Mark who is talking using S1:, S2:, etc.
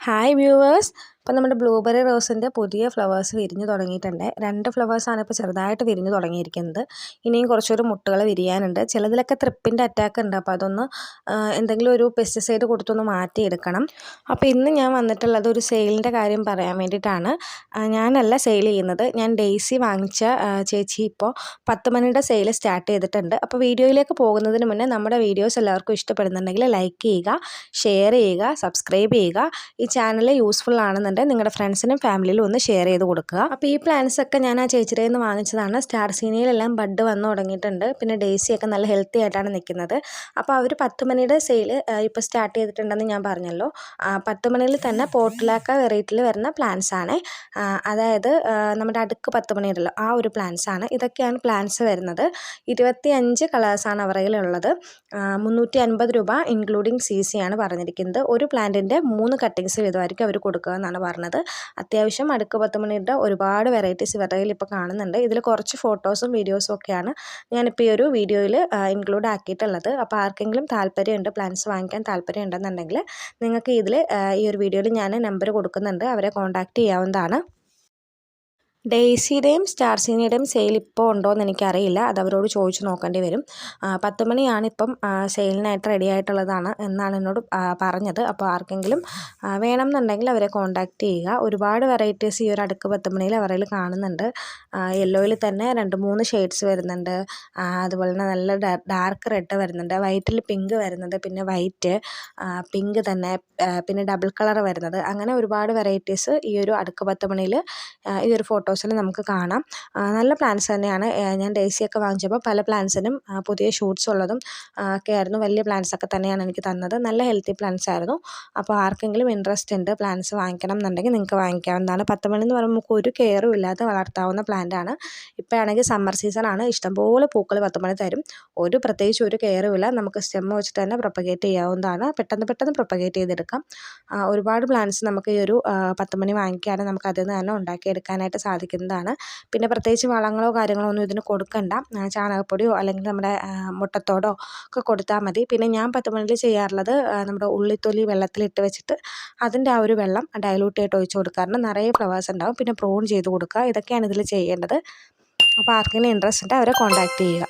S1: Hi viewers, അപ്പോൾ നമ്മുടെ blueberry റോസിൻ്റെ പുതിയ ഫ്ലവേഴ്സ് വിരിഞ്ഞ് തുടങ്ങിയിട്ടുണ്ട്. 2 ഫ്ലവേഴ്സാണ് ഇപ്പോൾ ചെറുതായിട്ട് വിരിഞ്ഞ് തുടങ്ങിയിരിക്കുന്നത്. ഇനിയും കുറച്ചൊരു മുട്ടുകൾ വിരിയാനുണ്ട്. ചിലതിലൊക്കെ ത്രിപ്പിൻ്റെ അറ്റാക്ക് ഉണ്ട്. അപ്പോൾ അതൊന്ന് എന്തെങ്കിലും ഒരു പെസ്റ്റിസൈഡ് കൊടുത്തൊന്ന് മാറ്റിയെടുക്കണം. അപ്പോൾ ഇന്ന് ഞാൻ വന്നിട്ടുള്ളത് ഒരു സെയിലിൻ്റെ കാര്യം പറയാൻ വേണ്ടിയിട്ടാണ്. ഞാനല്ല സെയിൽ ചെയ്യുന്നത്, ഞാൻ ഡെയ്സി വാങ്ങിച്ച ചേച്ചി ഇപ്പോൾ 10 മണിയുടെ സെയിൽ സ്റ്റാർട്ട് ചെയ്തിട്ടുണ്ട്. അപ്പോൾ വീഡിയോയിലേക്ക് പോകുന്നതിന് മുന്നേ നമ്മുടെ വീഡിയോസ് എല്ലാവർക്കും ഇഷ്ടപ്പെടുന്നുണ്ടെങ്കിൽ ലൈക്ക് ചെയ്യുക, ഷെയർ ചെയ്യുക, സബ്സ്ക്രൈബ് ചെയ്യുക. ഈ ചാനൽ യൂസ്ഫുൾ ആണെന്നുണ്ടെങ്കിൽ നിങ്ങളുടെ ഫ്രണ്ട്സിനും ഫാമിലിയിലും ഒന്ന് ഷെയർ ചെയ്ത് കൊടുക്കുക. അപ്പോൾ ഈ പ്ലാന്റ്സ് ഒക്കെ ഞാൻ ആ ചേച്ചിയുടെ നിന്ന് വാങ്ങിച്ചതാണ്. സ്റ്റാർസീനിയിലെല്ലാം ബഡ് വന്ന് തുടങ്ങിയിട്ടുണ്ട്. പിന്നെ ഡെയ്സിയൊക്കെ നല്ല ഹെൽത്തി ആയിട്ടാണ് നിൽക്കുന്നത്. അപ്പോൾ അവർ 10 മണിയുടെ സെയിൽ ഇപ്പോൾ സ്റ്റാർട്ട് ചെയ്തിട്ടുണ്ടെന്ന് ഞാൻ പറഞ്ഞല്ലോ. 10 മണിയിൽ തന്നെ പോർട്ടുലാക്ക വെറൈറ്റിയിൽ വരുന്ന പ്ലാന്റ്സ് ആണ്. അതായത് നമ്മുടെ അടുക്ക് 10 മണിയുണ്ടല്ലോ, ആ ഒരു പ്ലാന്റ്സ് ആണ്. ഇതൊക്കെയാണ് പ്ലാന്റ്സ് വരുന്നത്. 25 കളേഴ്സാണ് അവരയിലുള്ളത്. 350 രൂപ ഇൻക്ലൂഡിങ് CC ആണ് പറഞ്ഞിരിക്കുന്നത്. ഒരു പ്ലാന്റിൻ്റെ 3 കട്ടിങ്സ് വീതമായിരിക്കും അവർ കൊടുക്കുക എന്നാണ് പറഞ്ഞത്. അത്യാവശ്യം അടുക്ക് 10 മണിയുടെ ഒരുപാട് വെറൈറ്റീസ് ഇവരുടെ കയ്യിൽ ഇപ്പോൾ കാണുന്നുണ്ട്. ഇതിൽ കുറച്ച് ഫോട്ടോസും വീഡിയോസും ഒക്കെയാണ് ഞാനിപ്പോൾ ഈ ഒരു വീഡിയോയിൽ ഇൻക്ലൂഡ് ആക്കിയിട്ടുള്ളത്. അപ്പോൾ ആർക്കെങ്കിലും താല്പര്യമുണ്ട്, പ്ലാന്റ്സ് വാങ്ങിക്കാൻ താല്പര്യം ഉണ്ടെന്നുണ്ടെങ്കിൽ നിങ്ങൾക്ക് ഇതിൽ ഈ ഒരു വീഡിയോയിൽ ഞാൻ നമ്പർ കൊടുക്കുന്നുണ്ട്, അവരെ കോൺടാക്റ്റ് ചെയ്യാവുന്നതാണ്. ഡെയ്സിയുടെയും സ്റ്റാർസീനിയുടെയും സെയിൽ ഇപ്പോൾ ഉണ്ടോ എന്ന് എനിക്കറിയില്ല, അത് അവരോട് ചോദിച്ച് നോക്കേണ്ടി വരും. 10 മണിയാണ് ഇപ്പം സെയിലിനായിട്ട് റെഡി ആയിട്ടുള്ളതാണ് എന്നാണ് എന്നോട് പറഞ്ഞത്. അപ്പോൾ ആർക്കെങ്കിലും വേണമെന്നുണ്ടെങ്കിൽ അവരെ കോൺടാക്റ്റ് ചെയ്യുക. ഒരുപാട് വെറൈറ്റീസ് ഈ ഒരു അടുക്ക് 10 മണിയിൽ അവരിൽ കാണുന്നുണ്ട്. യെല്ലോയിൽ തന്നെ 2-3 ഷെയ്ഡ്സ് വരുന്നുണ്ട്. അതുപോലെ തന്നെ നല്ല ഡാർക്ക് റെഡ് വരുന്നുണ്ട്, വൈറ്റിൽ പിങ്ക് വരുന്നത്, പിന്നെ വൈറ്റ്, പിങ്ക് തന്നെ, പിന്നെ ഡബിൾ കളർ വരുന്നത്. അങ്ങനെ ഒരുപാട് വെറൈറ്റീസ് ഈ ഒരു അടുക്ക് 10 മണിയിൽ ഈ ഒരു ഫോട്ടോസിൽ നമുക്ക് കാണാം. നല്ല പ്ലാന്റ്സ് തന്നെയാണ്. ഞാൻ ഡെയ്സിയൊക്കെ വാങ്ങിച്ചപ്പോൾ പല പ്ലാന്റ്സിനും പുതിയ ഷൂട്ട്സ് ഉള്ളതും ഒക്കെ ആയിരുന്നു. വലിയ പ്ലാന്റ്സ് ഒക്കെ തന്നെയാണ് എനിക്ക് തന്നത്. നല്ല ഹെൽത്തി പ്ലാന്റ്സ് ആയിരുന്നു. അപ്പോൾ ആർക്കെങ്കിലും ഇൻട്രസ്റ്റ് ഉണ്ട് പ്ലാന്റ്സ് വാങ്ങിക്കണം എന്നുണ്ടെങ്കിൽ നിങ്ങൾക്ക് വാങ്ങിക്കാവുന്നതാണ്. 10 മണി എന്ന് പറയുമ്പോൾ നമുക്ക് ഒരു കെയറും ഇല്ലാതെ വളർത്താവുന്ന പ്ലാന്റ് ആണ്. ഇപ്പോഴാണെങ്കിൽ സമ്മർ സീസണാണ്, ഇഷ്ടംപോലെ പൂക്കൾ 10 മണി തരും. പ്രത്യേകിച്ച് ഒരു കെയറും ഇല്ല, നമുക്ക് സ്റ്റെമ്മ് വെച്ചിട്ട് തന്നെ പ്രൊപ്പഗേറ്റ് ചെയ്യാവുന്നതാണ്. പെട്ടെന്ന് പ്രൊപ്പഗേറ്റ് ചെയ്തെടുക്കാം. ഒരുപാട് പ്ലാന്റ്സ് നമുക്ക് ഈ ഒരു 10 മണി വാങ്ങിക്കുകയാണെങ്കിൽ നമുക്ക് അതിൽ നിന്ന് തന്നെ ഉണ്ടാക്കിയെടുക്കാനായിട്ട് സാധിക്കുന്നതാണ്. പിന്നെ പ്രത്യേകിച്ച് വളങ്ങളോ കാര്യങ്ങളോ ഒന്നും ഇതിന് കൊടുക്കണ്ട. ചാണകപ്പൊടിയോ അല്ലെങ്കിൽ നമ്മുടെ മുട്ടത്തോടോ ഒക്കെ കൊടുത്താൽ മതി. പിന്നെ ഞാൻ 10 മണിയിൽ ചെയ്യാറുള്ളത് നമ്മുടെ ഉള്ളിത്തൊലി വെള്ളത്തിലിട്ട് വെച്ചിട്ട് അതിൻ്റെ ആ ഒരു വെള്ളം ഡൈലൂട്ട് ചെയ്തിട്ട് ഒഴിച്ച് കൊടുക്കാറുണ്ട്. നിറയെ ഫ്ലവേഴ്സ് ഉണ്ടാവും. പിന്നെ പ്രൂൺ ചെയ്ത് കൊടുക്കുക. ഇതൊക്കെയാണ് ഇതിൽ ചെയ്യേണ്ടത്. അപ്പോൾ ആർക്കെങ്കിലും ഇൻട്രസ്റ്റ് ഉണ്ട് അവരെ കോൺടാക്റ്റ് ചെയ്യുക.